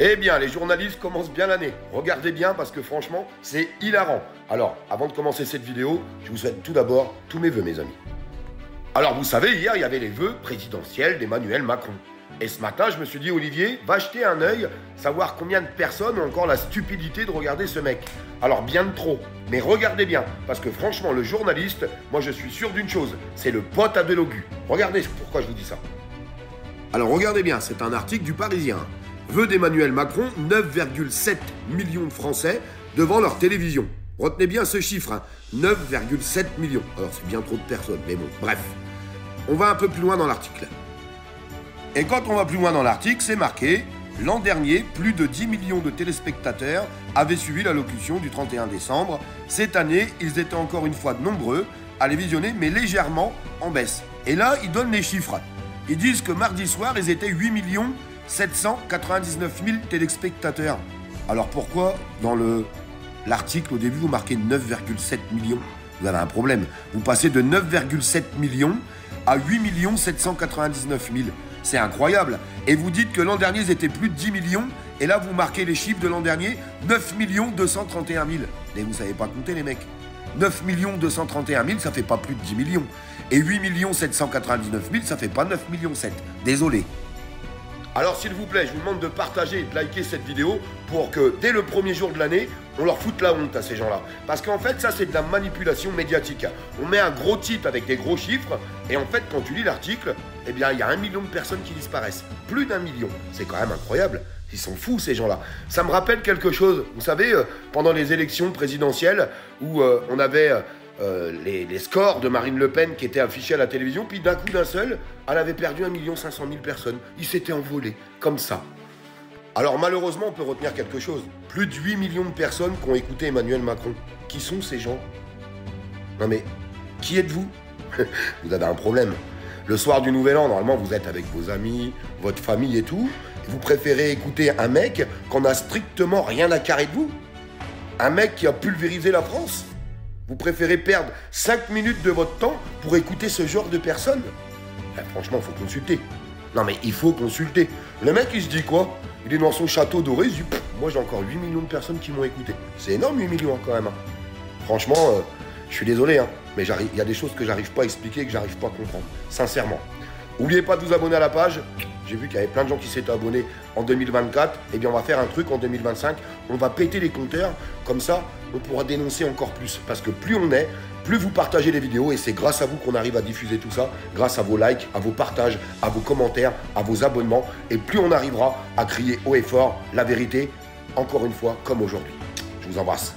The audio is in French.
Eh bien, les journalistes commencent bien l'année. Regardez bien parce que franchement, c'est hilarant. Alors, avant de commencer cette vidéo, je vous souhaite tout d'abord tous mes vœux, mes amis. Alors, vous savez, hier, il y avait les vœux présidentiels d'Emmanuel Macron. Et ce matin, je me suis dit, Olivier, va jeter un œil, savoir combien de personnes ont encore la stupidité de regarder ce mec. Alors, bien de trop. Mais regardez bien, parce que franchement, le journaliste, moi je suis sûr d'une chose, c'est le pote à Belogu. Regardez pourquoi je vous dis ça. Alors, regardez bien, c'est un article du Parisien. Vœux d'Emmanuel Macron, 9,7 millions de Français devant leur télévision. Retenez bien ce chiffre, hein, 9,7 millions. Alors, c'est bien trop de personnes, mais bon, bref. On va un peu plus loin dans l'article. Et quand on va plus loin dans l'article, c'est marqué « L'an dernier, plus de 10 millions de téléspectateurs avaient suivi l'allocution du 31 décembre. Cette année, ils étaient encore une fois nombreux à les visionner, mais légèrement en baisse. » Et là, ils donnent les chiffres. Ils disent que mardi soir, ils étaient 8 799 000 téléspectateurs. Alors pourquoi, dans l'article, au début, vous marquez 9,7 millions? Vous avez un problème. Vous passez de 9,7 millions à 8 799 000. C'est incroyable. Et vous dites que l'an dernier, ils étaient plus de 10 millions. Et là, vous marquez les chiffres de l'an dernier, 9 231 000. Mais vous savez pas compter, les mecs. 9 231 000, ça fait pas plus de 10 millions. Et 8 799 000, ça fait pas 9 millions 7. Désolé. Alors, s'il vous plaît, je vous demande de partager et de liker cette vidéo pour que, dès le premier jour de l'année, on leur foute la honte à ces gens-là. Parce qu'en fait, ça, c'est de la manipulation médiatique. On met un gros titre avec des gros chiffres, et en fait, quand tu lis l'article, eh bien, il y a 1 million de personnes qui disparaissent. Plus d'1 million. C'est quand même incroyable. Ils sont fous, ces gens-là. Ça me rappelle quelque chose. Vous savez, pendant les élections présidentielles, où on avait les scores de Marine Le Pen qui étaient affichés à la télévision, puis d'un coup d'un seul, elle avait perdu 1 500 000 personnes. Ils s'étaient envolés, comme ça. Alors malheureusement, on peut retenir quelque chose. Plus de 8 millions de personnes qui ont écouté Emmanuel Macron. Qui sont ces gens? Non mais, qui êtes-vous? Vous avez un problème. Le soir du Nouvel An, normalement, vous êtes avec vos amis, votre famille et tout. Et vous préférez écouter un mec qu'on n'a strictement rien à carrer de vous? Un mec qui a pulvérisé la France? Vous préférez perdre 5 minutes de votre temps pour écouter ce genre de personnes? Franchement, il faut consulter. Non mais il faut consulter. Le mec, il se dit quoi? Il est dans son château doré, il se dit « Moi, j'ai encore 8 millions de personnes qui m'ont écouté. » C'est énorme, 8 millions, quand même. Hein. Franchement, je suis désolé, hein, mais il y a des choses que j'arrive pas à expliquer, que j'arrive pas à comprendre. Sincèrement. N'oubliez pas de vous abonner à la page. J'ai vu qu'il y avait plein de gens qui s'étaient abonnés en 2024. Eh bien, on va faire un truc en 2025. On va péter les compteurs. Comme ça, on pourra dénoncer encore plus. Parce que plus on est, plus vous partagez les vidéos. Et c'est grâce à vous qu'on arrive à diffuser tout ça. Grâce à vos likes, à vos partages, à vos commentaires, à vos abonnements. Et plus on arrivera à crier haut et fort la vérité, encore une fois, comme aujourd'hui. Je vous embrasse.